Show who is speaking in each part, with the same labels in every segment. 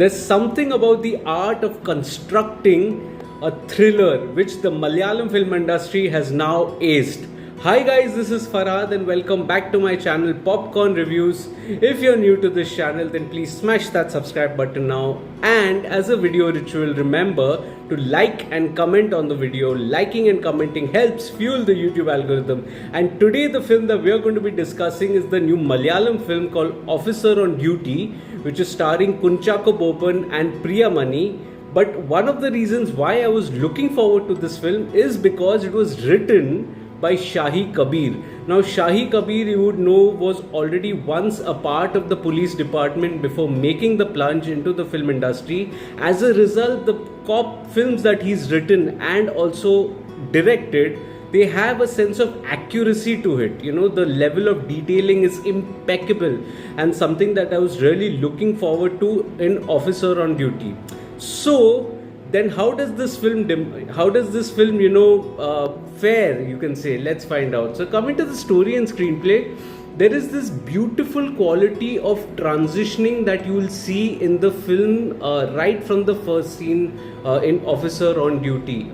Speaker 1: There's something about the art of constructing a thriller which the Malayalam film industry has now aced. Hi guys, this is Farhad and welcome back to my channel Popcorn Reviews. If you're new to this channel, then please smash that subscribe button now. And as a video ritual, remember to like and comment on the video. Liking and commenting helps fuel the YouTube algorithm. And today the film that we are going to be discussing is the new Malayalam film called Officer on Duty, which is starring Kunchacko Boban and Priyamani. But one of the reasons why I was looking forward to this film is because it was written by Shahi Kabir. Now Shahi Kabir, you would know, was already once a part of the police department before making the plunge into the film industry. As a result, the cop films that he's written and also directed, they have a sense of accuracy to it. You know, the level of detailing is impeccable and something that I was really looking forward to in Officer on Duty. So then how does this film fare, you can say? Let's find out. So coming to the story and screenplay, there is this beautiful quality of transitioning that you will see in the film right from the first scene in Officer on Duty.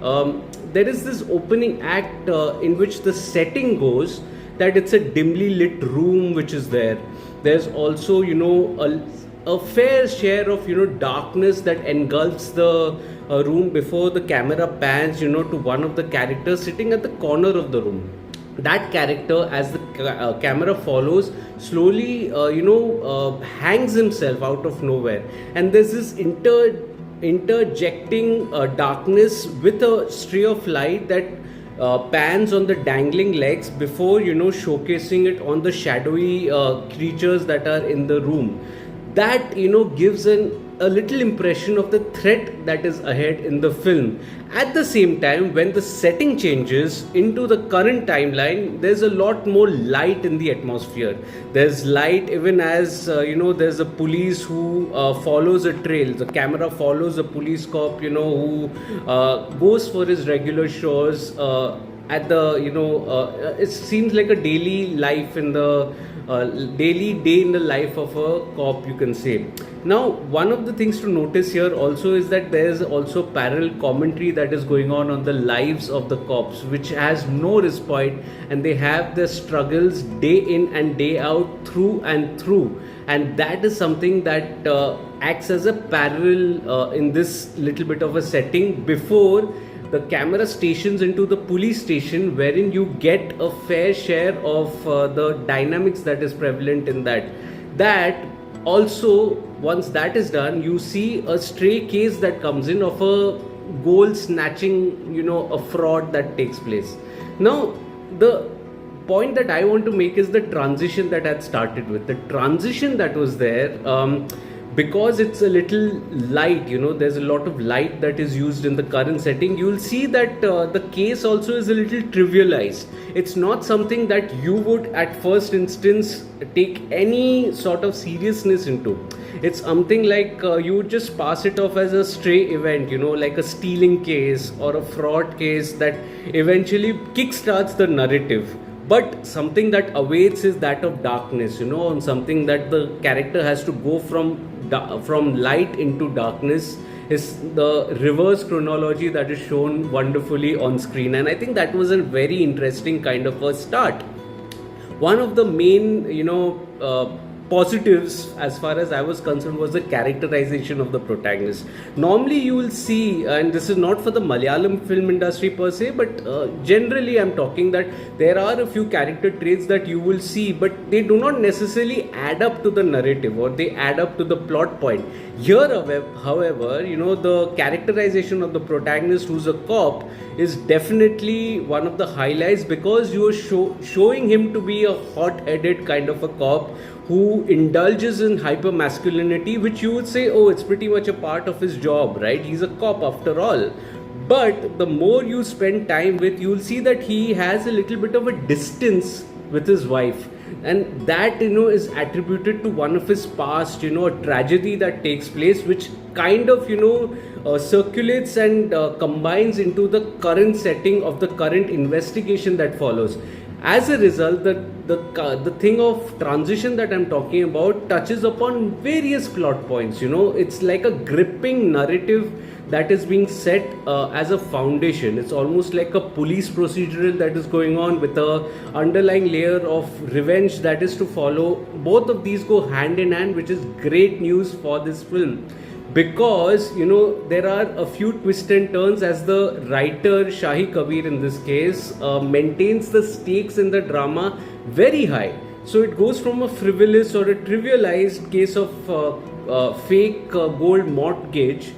Speaker 1: There is this opening act in which the setting goes that it's a dimly lit room which is there. There's also, a fair share of darkness that engulfs the room before the camera pans to one of the characters sitting at the corner of the room. That character, as the camera follows, slowly hangs himself out of nowhere, and there's this interjecting darkness with a stray of light that pans on the dangling legs before showcasing it on the shadowy creatures that are in the room. That gives a little impression of the threat that is ahead in the film. At the same time, when the setting changes into the current timeline, there's a lot more light in the atmosphere. There's light even as there's a police who follows a trail. The camera follows a police cop who goes for his regular chores at the it seems like a daily life in the daily day in the life of a cop, you can say. Now, one of the things to notice here also is that there is also parallel commentary that is going on the lives of the cops, which has no respite, and they have their struggles day in and day out, through and through. And that is something that acts as a parallel in this little bit of a setting before the camera stations into the police station, wherein you get a fair share of the dynamics that is prevalent in that. That also, once that is done, you see a stray case that comes in of a gold snatching, a fraud that takes place. Now, the point that I want to make is the transition that had started with. The transition that was there, because it's a little light, there's a lot of light that is used in the current setting. You'll see that the case also is a little trivialized. It's not something that you would at first instance take any sort of seriousness into. It's something like you would just pass it off as a stray event, like a stealing case or a fraud case that eventually kickstarts the narrative. But something that awaits is that of darkness, and something that the character has to go from light into darkness is the reverse chronology that is shown wonderfully on screen. And I think that was a very interesting kind of a start. One of the main, positives as far as I was concerned was the characterization of the protagonist. Normally you will see, and this is not for the Malayalam film industry per se, but generally I'm talking that there are a few character traits that you will see, but they do not necessarily add up to the narrative or they add up to the plot point. Here, however, the characterization of the protagonist, who's a cop, is definitely one of the highlights, because you are showing him to be a hot-headed kind of a cop who indulges in hyper masculinity, which you would say, oh, it's pretty much a part of his job, right? He's a cop after all. But the more you spend time with, you'll see that he has a little bit of a distance with his wife, and that is attributed to one of his past, a tragedy that takes place, which kind of circulates and combines into the current setting of the current investigation that follows. As a result, the the thing of transition that I'm talking about touches upon various plot points. It's like a gripping narrative that is being set as a foundation. It's almost like a police procedural that is going on with a underlying layer of revenge that is to follow. Both of these go hand in hand, which is great news for this film, because there are a few twists and turns as the writer Shahi Kabir in this case maintains the stakes in the drama very high. So it goes from a frivolous or a trivialized case of fake gold mortgage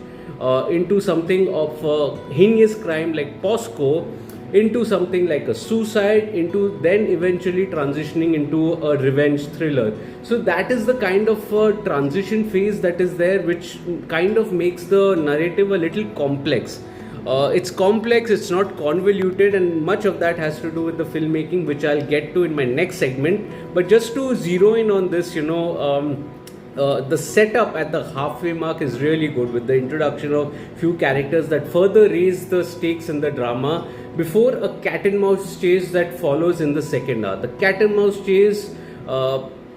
Speaker 1: into something of a heinous crime like POSCO, into something like a suicide, into then eventually transitioning into a revenge thriller. So that is the kind of transition phase that is there, which kind of makes the narrative a little complex. It's complex, it's not convoluted, and much of that has to do with the filmmaking, which I'll get to in my next segment. But just to zero in on this, the setup at the halfway mark is really good, with the introduction of few characters that further raise the stakes in the drama before a cat and mouse chase that follows in the second hour. The cat and mouse chase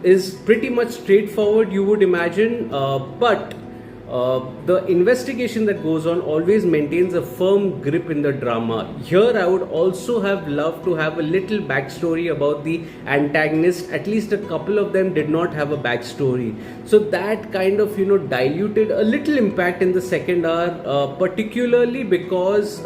Speaker 1: is pretty much straightforward, you would imagine, but the investigation that goes on always maintains a firm grip in the drama. Here I would also have loved to have a little backstory about the antagonist. At least a couple of them did not have a backstory, so that kind of diluted a little impact in the second hour, particularly because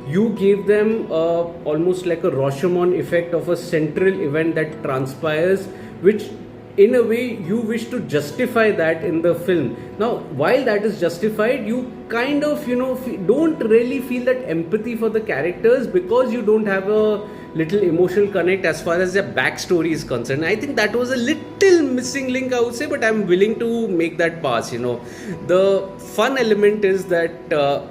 Speaker 1: you gave them almost like a Rashomon effect of a central event that transpires, which in a way you wish to justify that in the film. Now while that is justified, you kind of don't really feel that empathy for the characters, because you don't have a little emotional connect as far as their backstory is concerned. I think that was a little missing link, I would say, but I'm willing to make that pass. The fun element is that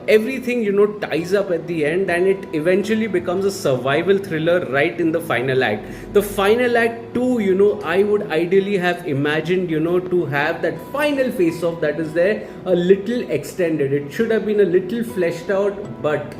Speaker 1: everything ties up at the end, and it eventually becomes a survival thriller right in the final act. The final act too, I would ideally have imagined to have that final face off that is there a little extended. It should have been a little fleshed out, but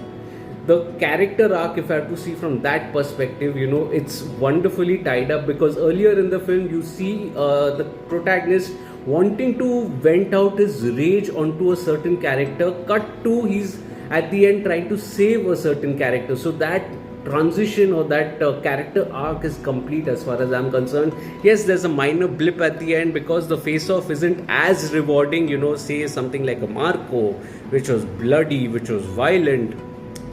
Speaker 1: the character arc, if I have to see from that perspective, it's wonderfully tied up, because earlier in the film you see the protagonist wanting to vent out his rage onto a certain character. Cut to, he's at the end trying to save a certain character. So that transition or that character arc is complete as far as I'm concerned. Yes, there's a minor blip at the end because the face-off isn't as rewarding, say something like a Marco, which was bloody, which was violent.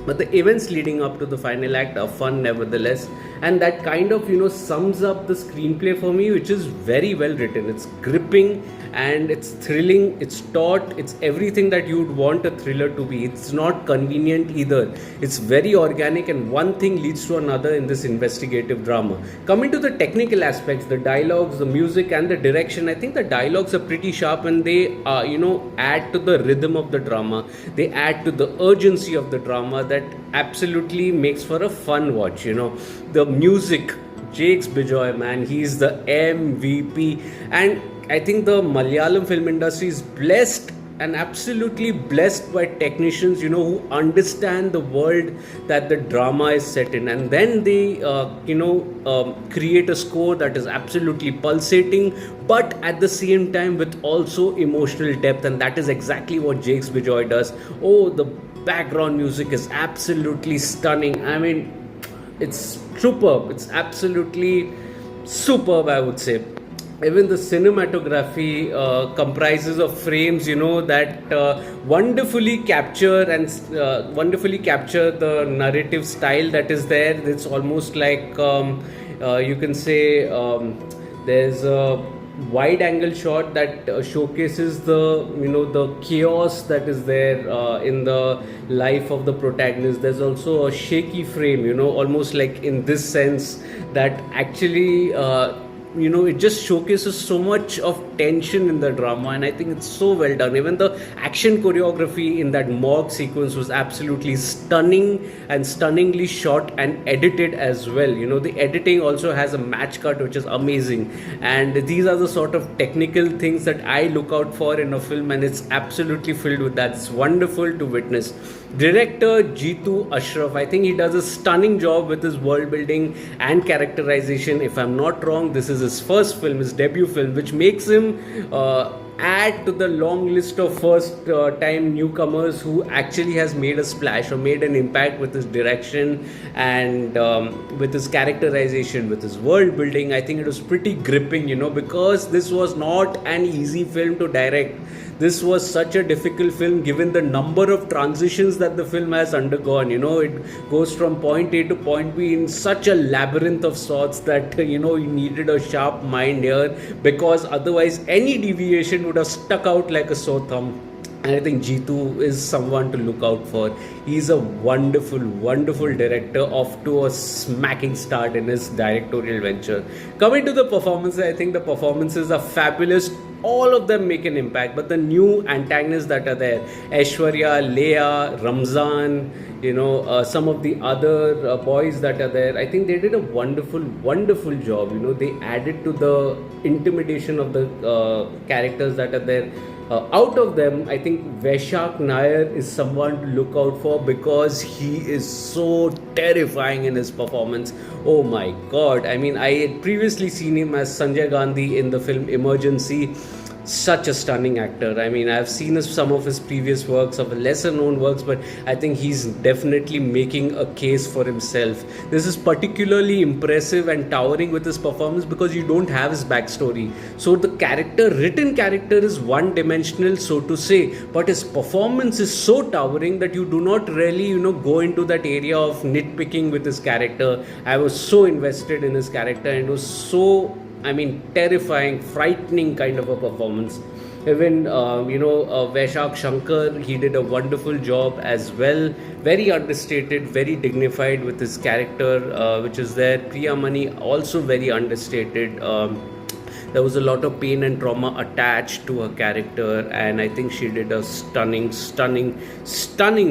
Speaker 1: But the events leading up to the final act are fun nevertheless, and that kind of sums up the screenplay for me, which is very well written. It's gripping and it's thrilling, it's taut, it's everything that you'd want a thriller to be. It's not convenient either. It's very organic, and one thing leads to another in this investigative drama. Coming to the technical aspects, the dialogues, the music and the direction, I think the dialogues are pretty sharp, and they add to the rhythm of the drama. They add to the urgency of the drama that absolutely makes for a fun watch. The music, Jakes Bijoy, man, he's the MVP, and I think the Malayalam film industry is blessed and absolutely blessed by technicians who understand the world that the drama is set in, and then they create a score that is absolutely pulsating, but at the same time with also emotional depth, and that is exactly what Jakes Bijoy does. Oh, the background music is absolutely stunning. I mean, it's superb. It's absolutely superb, I would say. Even the cinematography comprises of frames that wonderfully capture the narrative style that is there. It's almost like you can say there's a wide angle shot that showcases the chaos that is there in the life of the protagonist. There's also a shaky frame, almost like in this sense that actually it just showcases so much of tension in the drama, and I think it's so well done. Even the action choreography in that morgue sequence was absolutely stunning and stunningly shot and edited as well. You know, the editing also has a match cut which is amazing, and these are the sort of technical things that I look out for in a film, and it's absolutely filled with that. It's wonderful to witness. Director Jeetu Ashraf, I think he does a stunning job with his world building and characterization. If I'm not wrong, this is his first film, his debut film, which makes him add to the long list of first time newcomers who actually has made a splash or made an impact with his direction and with his characterization, with his world building. I think it was pretty gripping, you know, because this was not an easy film to direct. This was such a difficult film given the number of transitions that the film has undergone. You know, it goes from point A to point B in such a labyrinth of sorts that, you know, you needed a sharp mind here, because otherwise any deviation would have stuck out like a sore thumb. And I think Jeetu is someone to look out for. He's a wonderful, wonderful director, off to a smacking start in his directorial venture. Coming to the performances, I think the performances are fabulous. All of them make an impact, but the new antagonists that are there, Aishwarya, Leah, Ramzan, you know, some of the other boys that are there, I think they did a wonderful, wonderful job. You know, they added to the intimidation of the characters that are there. Out of them, I think Vaishak Nair is someone to look out for, because he is so terrifying in his performance. Oh my god. I mean, I had previously seen him as Sanjay Gandhi in the film Emergency. Such a stunning actor. I mean, I've seen some of his previous works, of lesser known works, but I think he's definitely making a case for himself. This is particularly impressive and towering with his performance because you don't have his backstory. So the written character is one dimensional, so to say, but his performance is so towering that you do not really, you know, go into that area of nitpicking with his character. I was so invested in his character, and it was so, I mean, terrifying, frightening kind of a performance. Even, Vaishak Shankar, he did a wonderful job as well. Very understated, very dignified with his character, which is there. Priyamani, also very understated. There was a lot of pain and trauma attached to her character, and I think she did a stunning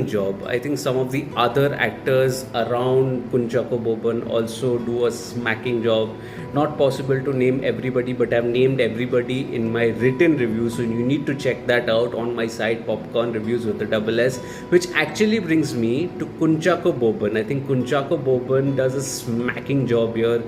Speaker 1: job. I think some of the other actors around Kunchacko Boban also do a smacking job. Not possible to name everybody, but I've named everybody in my written review, so you need to check that out on my site, Popcorn Reviews with a double S, which actually brings me to Kunchacko Boban. I think Kunchacko Boban does a smacking job here.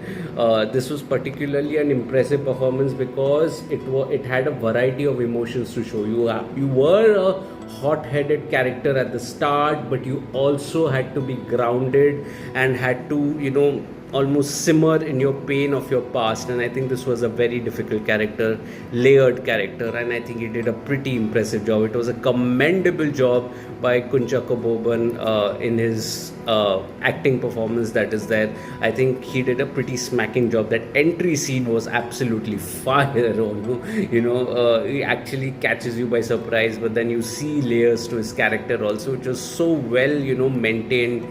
Speaker 1: This was particularly an impressive performance because it had a variety of emotions to show you. You were a hot-headed character at the start, but you also had to be grounded and had to, you know, almost simmer in your pain of your past. And I think this was a very difficult character, layered character, and I think he did a pretty impressive job. It was a commendable job by Kunchacko Boban in his acting performance that is there. I think he did a pretty smacking job. That entry scene was absolutely fire. He actually catches you by surprise, but then you see layers to his character also, which was so well, maintained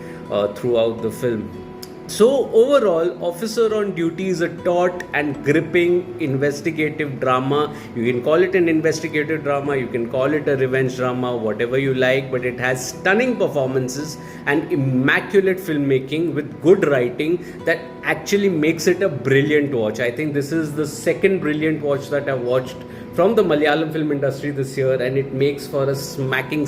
Speaker 1: throughout the film. So overall, Officer on Duty is a taut and gripping investigative drama. You can call it an investigative drama, you can call it a revenge drama, whatever you like, but it has stunning performances and immaculate filmmaking with good writing that actually makes it a brilliant watch. I think this is the second brilliant watch that I've watched from the Malayalam film industry this year, and it makes for a smacking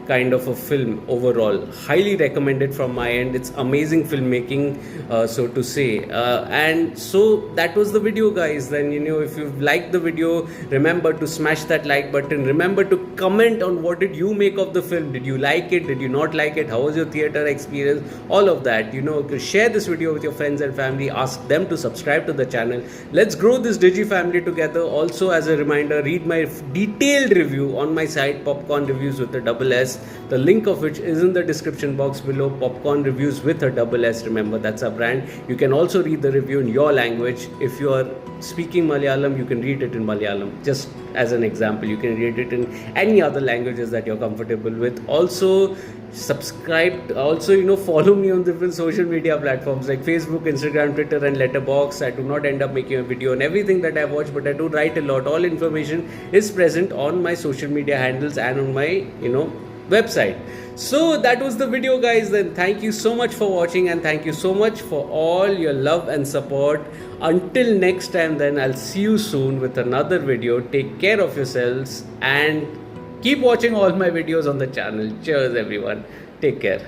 Speaker 1: kind of a film overall. Highly recommended from my end. It's amazing filmmaking, so to say. And so that was the video, guys. Then, if you've liked the video, remember to smash that like button. Remember to comment on what did you make of the film. Did you like it? Did you not like it? How was your theater experience? All of that. Share this video with your friends and family. Ask them to subscribe to the channel. Let's grow this Digi family together. Also, as a reminder, read my detailed review on my site, Popcorn Reviews with a double S. The link of which is in the description box below. Popcorn Reviews with a double S. Remember, that's our brand. You can also read the review in your language. If you are speaking Malayalam, you can read it in Malayalam. Just as an example, you can read it in any other languages that you're comfortable with. Also, subscribe. Also, follow me on different social media platforms like Facebook, Instagram, Twitter, and Letterboxd. I do not end up making a video on everything that I watch, but I do write a lot. All information is present on my social media handles and on my website. So that was the video, guys. Then thank you so much for watching, and thank you so much for all your love and support. Until next time, then I'll see you soon with another video. Take care of yourselves and keep watching all my videos on the channel. Cheers, everyone. Take care.